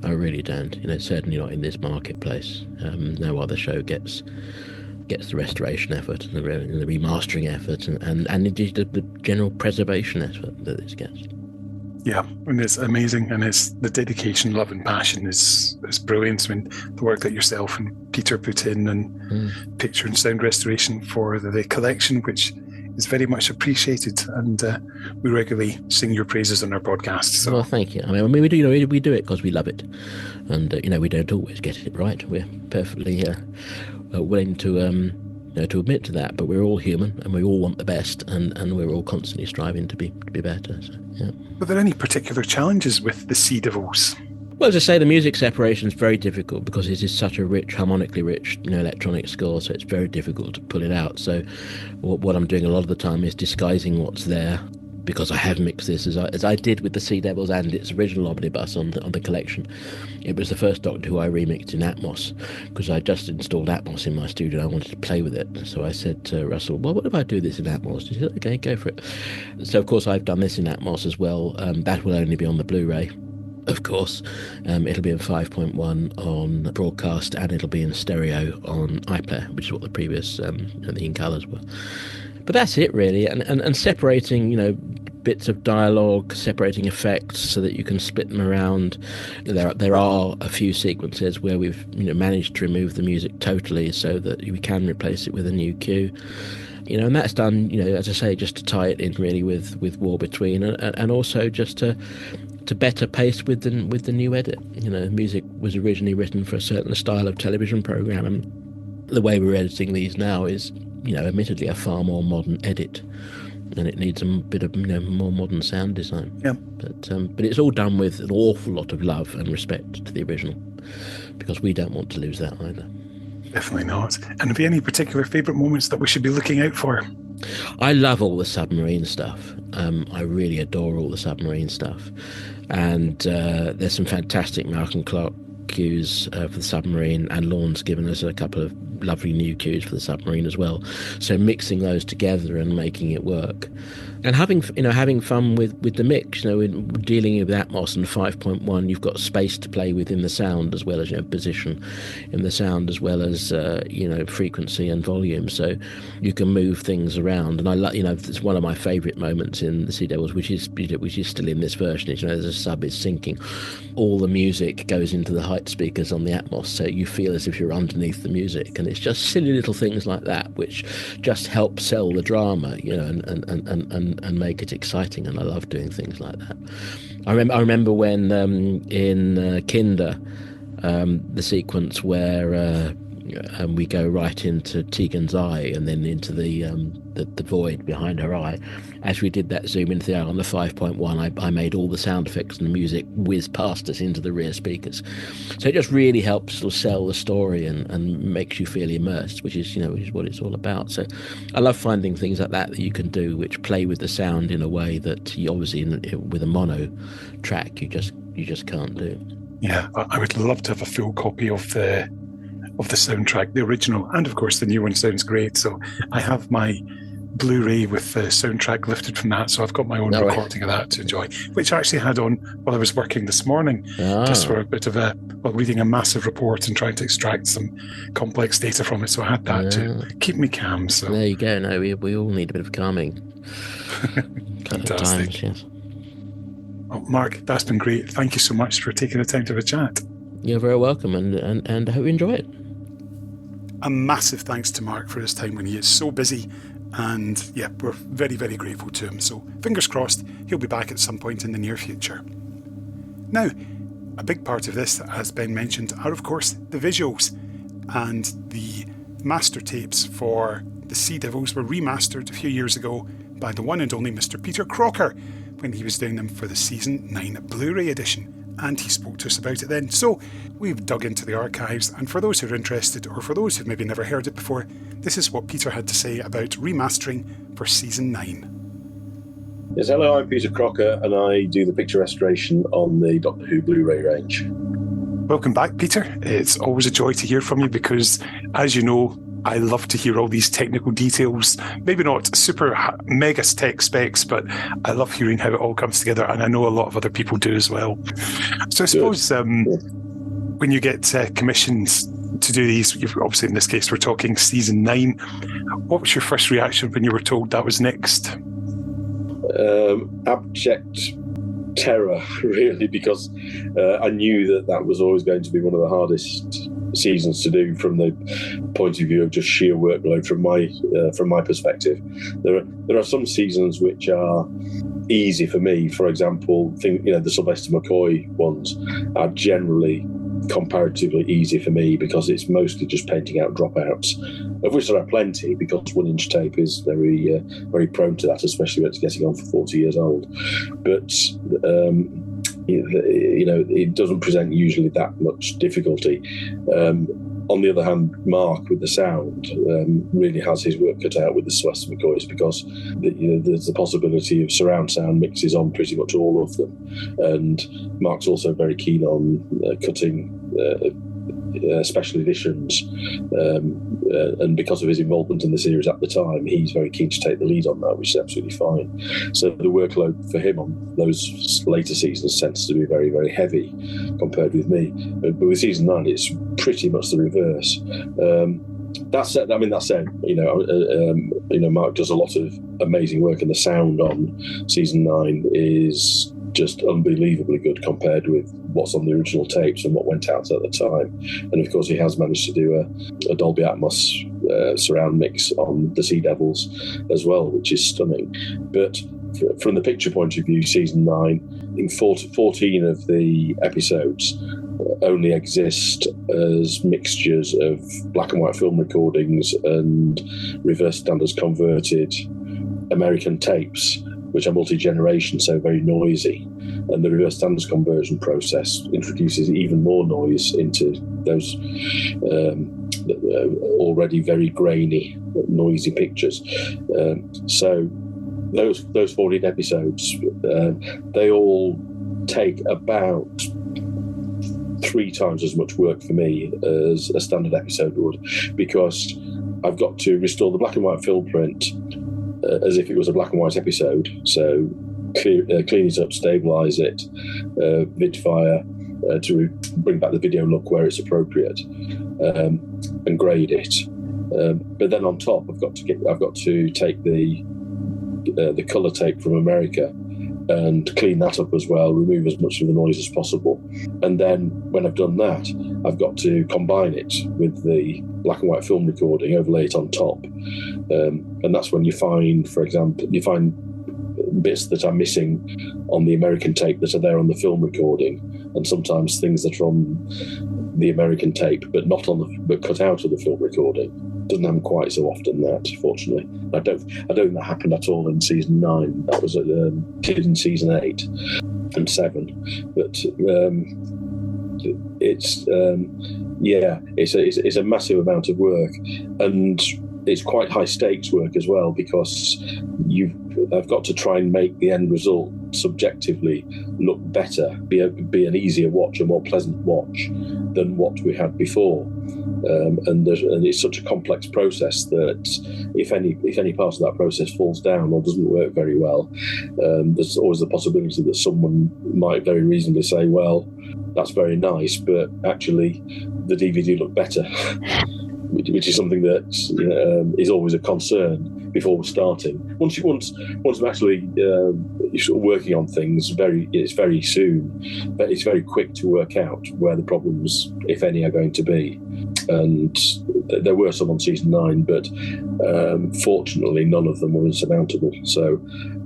I really don't. Certainly not in this marketplace. No other show gets the restoration effort and the remastering effort and indeed the general preservation effort that this gets. Yeah, and it's amazing, and it's the dedication, love, and passion is brilliant. I mean, the work that yourself and Peter put in, and picture and sound restoration for the collection, which is very much appreciated, and we regularly sing your praises on our podcast. So. Well, thank you. I mean, we do it because we love it, and we don't always get it right. We're perfectly willing to admit to that, but we're all human, and we all want the best, and we're all constantly striving to be better. So, yeah. Were there any particular challenges with the Sea Devils? Well, as I say, the music separation is very difficult because it is such a harmonically rich, electronic score, so it's very difficult to pull it out. So what I'm doing a lot of the time is disguising what's there, because I have mixed this as I did with the Sea Devils and its original omnibus on the collection. It was the first Doctor Who I remixed in Atmos, because I just installed Atmos in my studio and I wanted to play with it. So I said to Russell, well, what if I do this in Atmos? He said, okay, go for it. So of course I've done this in Atmos as well. That will only be on the Blu-ray. Of course, it'll be in 5.1 on broadcast, and it'll be in stereo on iPlayer, which is what the previous the in colours were. But that's it really, and separating bits of dialogue, separating effects so that you can split them around. There are a few sequences where we've managed to remove the music totally so that we can replace it with a new cue. And that's done, as I say, just to tie it in really with War Between, and also just to better pace with the new edit. Music was originally written for a certain style of television program, and the way we're editing these now is, admittedly a far more modern edit, and it needs a bit of more modern sound design. Yeah. But it's all done with an awful lot of love and respect to the original, because we don't want to lose that either. Definitely not. And have you any particular favourite moments that we should be looking out for? I love all the submarine stuff. I really adore all the submarine stuff. And there's some fantastic Malcolm Clark cues for the submarine, and Lorne's given us a couple of lovely new cues for the submarine as well. So mixing those together and making it work, and having fun with the mix. In dealing with Atmos and 5.1, you've got space to play with in the sound, as well as position in the sound, as well as frequency and volume. So you can move things around. And I it's one of my favourite moments in the Sea Devils, which is still in this version. Is the sub is sinking, all the music goes into the height speakers on the Atmos, so you feel as if you're underneath the music, and it's just silly little things like that which just help sell the drama, and make it exciting. And I love doing things like that. I remember when in Kinder, the sequence where we go right into Tegan's eye and then into the void behind her eye. As we did that zoom into the eye on the 5.1, I made all the sound effects and the music whiz past us into the rear speakers. So it just really helps sort of sell the story and makes you feel immersed, which is what it's all about. So I love finding things like that you can do which play with the sound in a way that you obviously with a mono track you just can't do. Yeah, I would love to have a full copy of the soundtrack, the original, and of course the new one sounds great. So I have my Blu-ray with the soundtrack lifted from that, so I've got my own recording of that to enjoy, which I actually had on while I was working this morning, just for a bit of reading a massive report and trying to extract some complex data from it. So I had that to keep me calm. So there you go. No, we all need a bit of calming. Fantastic. Times, yes. Well, Mark, that's been great. Thank you so much for taking the time to have a chat. You're very welcome, and I hope you enjoy it. A massive thanks to Mark for his time when he is so busy, and yeah, we're very, very grateful to him. So fingers crossed he'll be back at some point in the near future. Now, a big part of this, as Ben mentioned, are of course the visuals, and the master tapes for the Sea Devils were remastered a few years ago by the one and only Mr. Peter Crocker when he was doing them for the Season 9 Blu-ray edition, and he spoke to us about it then. So we've dug into the archives, and for those who are interested, or for those who've maybe never heard it before, this is what Peter had to say about remastering for Season 9. Yes, hello, I'm Peter Crocker, and I do the picture restoration on the Doctor Who Blu-ray range. Welcome back, Peter. It's always a joy to hear from you because, as you know, I love to hear all these technical details. Maybe not super mega tech specs, but I love hearing how it all comes together, and I know a lot of other people do as well. So I suppose when you get commissioned to do these, obviously in this case we're talking Season 9, what was your first reaction when you were told that was next? Abject terror, really, because I knew that was always going to be one of the hardest seasons to do from the point of view of just sheer workload from my perspective. There are some seasons which are easy for me. For example, the Sylvester McCoy ones are generally comparatively easy for me because it's mostly just painting out dropouts, of which there are plenty, because 1-inch tape is very very prone to that, especially when it's getting on for 40 years old. But it doesn't present usually that much difficulty. On the other hand, Mark with the sound really has his work cut out with the Sylvester McCoys, because there's the possibility of surround sound mixes on pretty much all of them, and Mark's also very keen on cutting special editions, and because of his involvement in the series at the time, he's very keen to take the lead on that, which is absolutely fine. So the workload for him on those later seasons tends to be very, very heavy compared with me. But with Season 9, it's pretty much the reverse. That said, Mark does a lot of amazing work, and the sound on Season 9 is just unbelievably good compared with what's on the original tapes and what went out at the time. And of course, he has managed to do a Dolby Atmos surround mix on the Sea Devils as well, which is stunning. But from the picture point of view, Season 9, in 14 of the episodes only exist as mixtures of black and white film recordings and reverse standards converted American tapes, which are multi-generation, so very noisy. And the reverse standards conversion process introduces even more noise into those already very grainy, noisy pictures. So those 14 episodes, they all take about 3 times as much work for me as a standard episode would, because I've got to restore the black and white film print as if it was a black and white episode. So clean it up, stabilise it, vidfire to bring back the video look where it's appropriate, and grade it. But then on top, I've got to take the colour tape from America and clean that up as well, remove as much of the noise as possible. And then when I've done that, I've got to combine it with the black and white film recording, overlay it on top. And that's when you find, for example, bits that are missing on the American tape that are there on the film recording, and sometimes things that are on the American tape but but cut out of the film recording. Doesn't happen quite so often, that, fortunately. I don't think that happened at all in Season 9. That was in Season 8 and 7. But it's a massive amount of work, and it's quite high stakes work as well, because I've got to try and make the end result subjectively look better, be an easier watch, a more pleasant watch than what we had before. And it's such a complex process that if any part of that process falls down or doesn't work very well, there's always the possibility that someone might very reasonably say, well, that's very nice, but actually the DVD look better, which is something that is always a concern before starting. Once I'm actually sort of working on things, it's very soon, but it's very quick to work out where the problems, if any, are going to be. And there were some on season 9, but fortunately none of them were insurmountable. So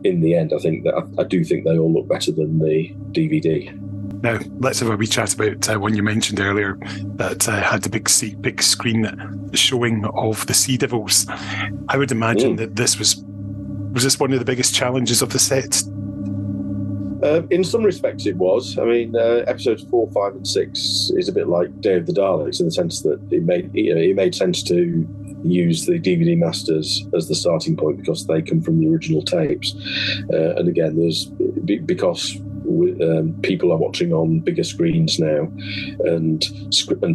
in the end, I do think they all look better than the DVD. Now, let's have a wee chat about one you mentioned earlier that had the big screen showing of the Sea Devils. I would imagine that this was this one of the biggest challenges of the set? In some respects, it was. I mean, episodes 4, 5, and 6 is a bit like Day of the Daleks in the sense that it made sense to use the DVD masters as the starting point because they come from the original tapes. And again, because people are watching on bigger screens now, and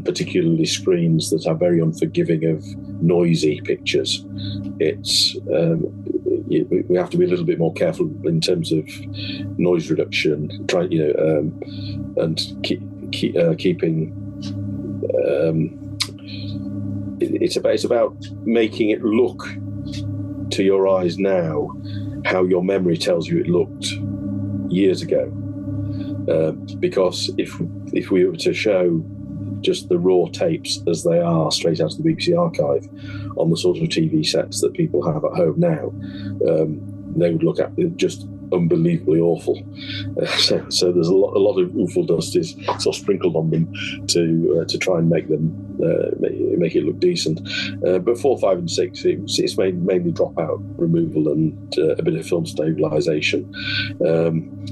particularly screens that are very unforgiving of noisy pictures. We have to be a little bit more careful in terms of noise reduction, and keeping. It's about making it look to your eyes now how your memory tells you it looked years ago. Because if we were to show just the raw tapes as they are straight out of the BBC archive on the sort of TV sets that people have at home now, they would look at it just unbelievably awful. So there's a lot of awful dust is sort of sprinkled on them to try and make them make it look decent. But 4, 5, and 6, it's mainly dropout removal and a bit of film stabilisation.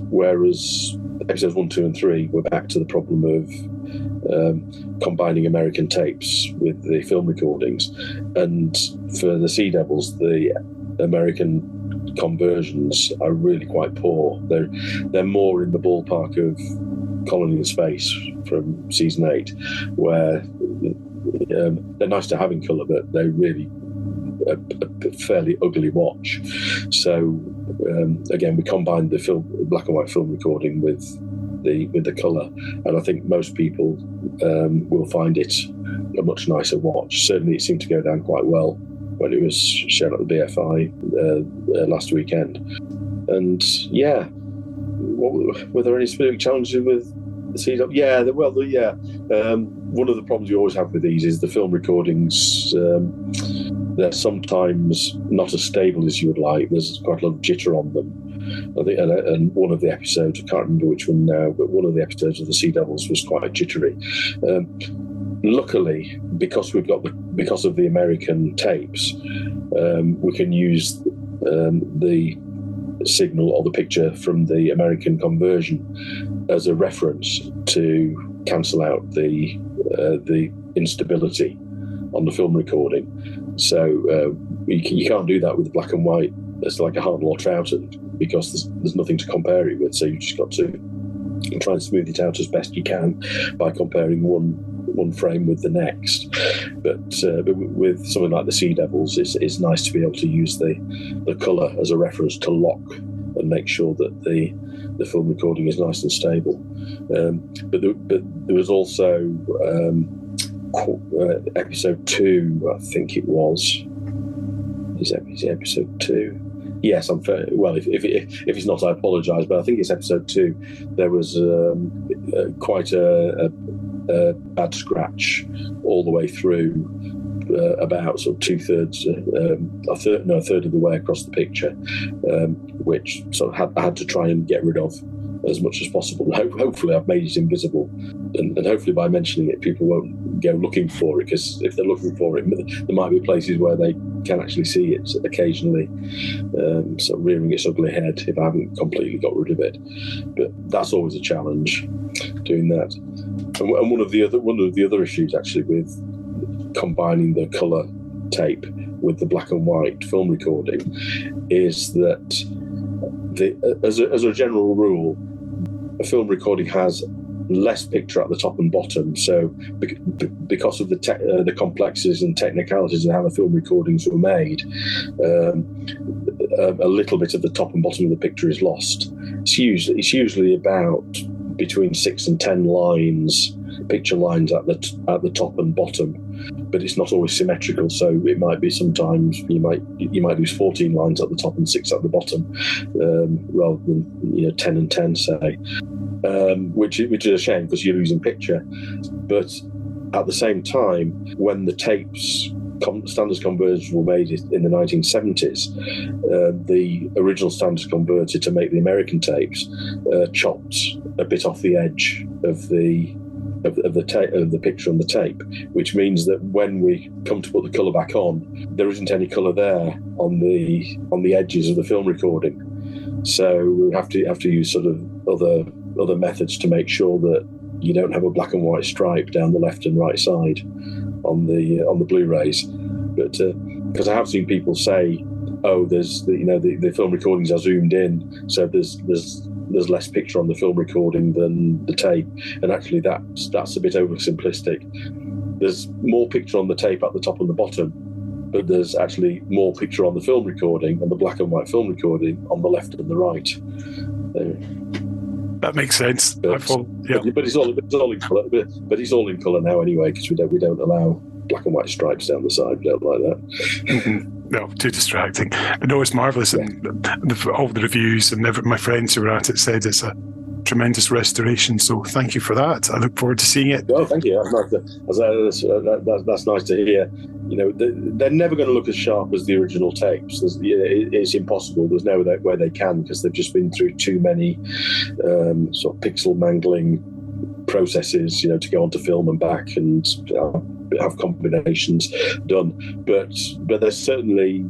Whereas episodes 1, 2, and 3 were back to the problem of combining American tapes with the film recordings. And for the Sea Devils, the American conversions are really quite poor. They're more in the ballpark of Colony in Space from season 8, where they're nice to have in colour, but they're really a fairly ugly watch. So again, we combined the black and white film recording with the colour, and I think most people will find it a much nicer watch. Certainly, it seemed to go down quite well when it was shown at the BFI last weekend. And yeah, were there any specific challenges with the CW? Yeah, one of the problems you always have with these is the film recordings. They're sometimes not as stable as you would like. There's quite a lot of jitter on them. I think, and one of the episodes, I can't remember which one now, but one of the episodes of the Sea Devils was quite jittery. Luckily, because of the American tapes, we can use the signal or the picture from the American conversion as a reference to cancel out the instability on the film recording. So you can't do that with black and white. It's like a Hartnell or Troughton because there's nothing to compare it with. So you've just got to try and smooth it out as best you can by comparing one frame with the next. But with something like the Sea Devils, it's nice to be able to use the colour as a reference to lock and make sure that the film recording is nice and stable. But there was also episode 2, I think it was. Is it episode 2? Yes, I'm fair. Well, if it's not, I apologise. But I think it's episode 2. There was quite a bad scratch all the way through, about sort of 2/3, a third of the way across the picture, which sort of I had to try and get rid of as much as possible. Hopefully, I've made it invisible, and hopefully by mentioning it, people won't go looking for it, because if they're looking for it, there might be places where they can actually see it occasionally, sort of rearing its ugly head if I haven't completely got rid of it. But that's always a challenge, doing that. And one of the other issues actually with combining the colour tape with the black and white film recording is that as a general rule, a film recording has less picture at the top and bottom. So because of the complexities and technicalities of how the film recordings were made, a little bit of the top and bottom of the picture is lost. It's usually about between 6 and 10 lines picture lines at the top and bottom, but it's not always symmetrical. So it might be sometimes you might lose 14 lines at the top and 6 at the bottom, rather than 10 and 10, say, which is a shame because you're losing picture. But at the same time, when the tapes standards conversions were made in the 1970s, the original standards converter to make the American tapes chopped a bit off the edge of the picture on the tape, which means that when we come to put the colour back on, there isn't any colour there on the edges of the film recording. So we have to use sort of other methods to make sure that you don't have a black and white stripe down the left and right side on the Blu-rays. But because I have seen people say, oh, there's the film recordings are zoomed in, so there's less picture on the film recording than the tape, and actually that's a bit oversimplistic. There's more picture on the tape at the top and the bottom, but there's actually more picture on the film recording, on the black and white film recording, on the left and the right. That makes sense. But it's all in colour. But it's all in colour now anyway, because we don't allow black and white stripes down the side. We don't like that. Mm-hmm. No, too distracting. No, it's marvellous, and all the reviews and my friends who were at it said it's a tremendous restoration. So thank you for that. I look forward to seeing it. Well, thank you. That's nice to hear. They're never going to look as sharp as the original tapes. It's impossible. There's no way they can, because they've just been through too many sort of pixel mangling processes, to go onto film and back and have combinations done. But they're certainly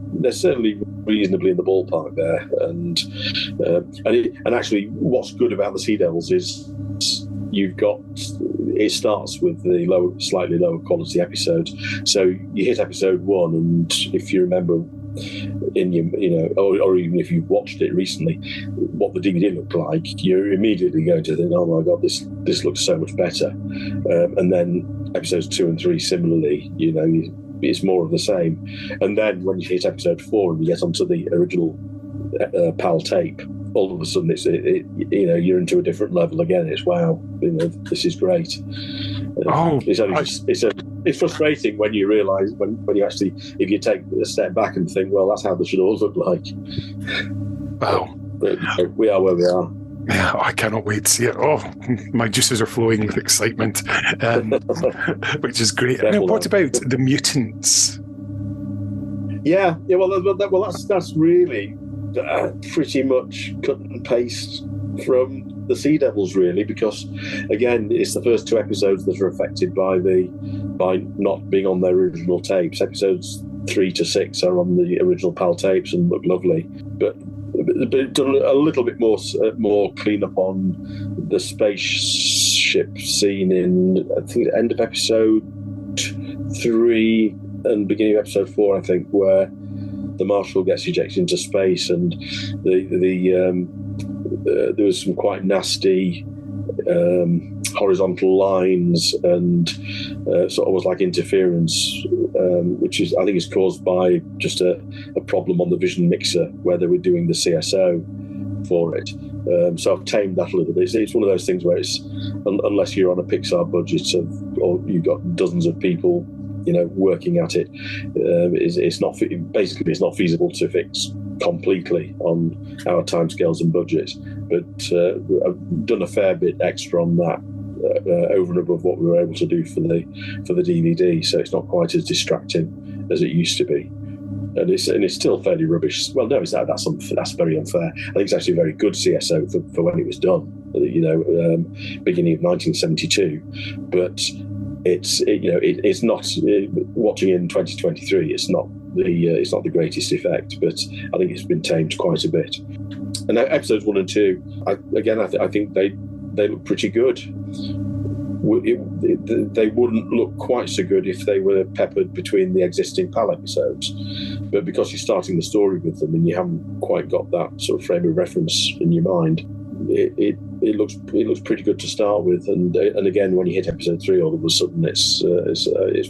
reasonably in the ballpark there. And actually, what's good about the Sea Devils is it starts with the slightly lower quality episode. So you hit episode 1, and if you remember or even if you've watched it recently, what the DVD looked like, you're immediately going to think, oh my God, this looks so much better. And then episodes 2 and 3 similarly, it's more of the same. And then when you hit episode 4 and you get onto the original PAL tape, all of a sudden you're into a different level again. It's wow, this is great. It's frustrating when you realise when you actually, if you take a step back and think, well, that's how they should all look like. Wow. But, we are where we are. Yeah, I cannot wait to see it. Oh, my juices are flowing with excitement, which is great. Now, what about the mutants? Yeah. Well, that's really pretty much cut and paste from the Sea Devils, really, because again, it's the first 2 episodes that are affected by not being on their original tapes. Episodes 3 to 6 are on the original PAL tapes and look lovely, but done a little bit more clean up on the spaceship scene in, I think, the end of episode 3 and beginning of episode 4, I think, where the Marshal gets ejected into space, and there was some quite nasty horizontal lines and sort of almost like interference, which I think is caused by just a problem on the vision mixer where they were doing the CSO for it. So I've tamed that a little bit. It's one of those things where it's, unless you're on a Pixar budget or you've got dozens of people working at it, it's not feasible to fix completely on our timescales and budgets. But I've done a fair bit extra on that over and above what we were able to do for the DVD, so it's not quite as distracting as it used to be. And it's still fairly rubbish. Well, no, that's very unfair. I think it's actually a very good CSO for when it was done. Beginning of 1972, but it's not watching in 2023. It's not the greatest effect, but I think it's been tamed quite a bit. And episodes 1 and 2, I think they look pretty good. They wouldn't look quite so good if they were peppered between the existing PAL episodes, but because you're starting the story with them and you haven't quite got that sort of frame of reference in your mind, it looks pretty good to start with. And again, when you hit episode 3, all of a sudden it's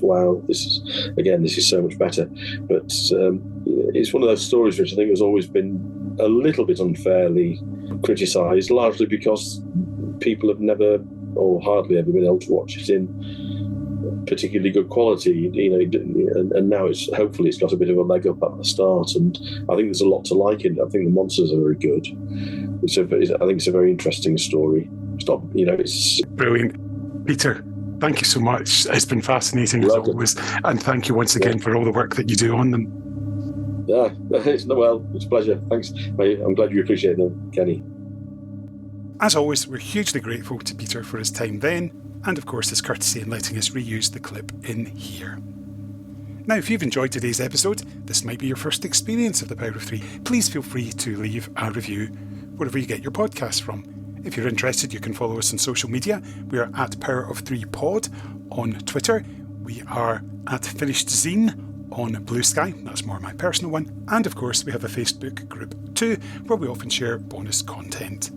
wow, this is so much better. But it's one of those stories which I think has always been a little bit unfairly criticised, largely because people have never or hardly ever been able to watch it in particularly good quality. And now hopefully it's got a bit of a leg up at the start, and I think there's a lot to like in it. I think the monsters are very good. I think it's a very interesting story. It's not, it's brilliant. Peter, thank you so much. It's been fascinating as always, and thank you once again for all the work that you do on them. Yeah, it's a pleasure. Thanks. I'm glad you appreciate them, Kenny. As always, we're hugely grateful to Peter for his time then, and of course his courtesy in letting us reuse the clip in here. Now, if you've enjoyed today's episode, this might be your first experience of The Power of Three, please feel free to leave a review wherever you get your podcasts from. If you're interested, you can follow us on social media. We are at Power of Three Pod on Twitter. We are at Finished Zine on Blue Sky. That's more my personal one. And of course, we have a Facebook group too, where we often share bonus content.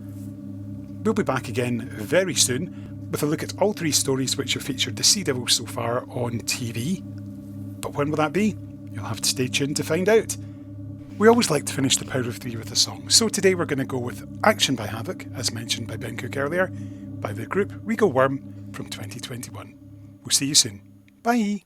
We'll be back again very soon with a look at all 3 stories which have featured the Sea Devils so far on TV. But when will that be? You'll have to stay tuned to find out. We always like to finish The Power of Three with a song, so today we're going to go with Action by Havoc, as mentioned by Ben Cook earlier, by the group Regal Worm from 2021. We'll see you soon. Bye!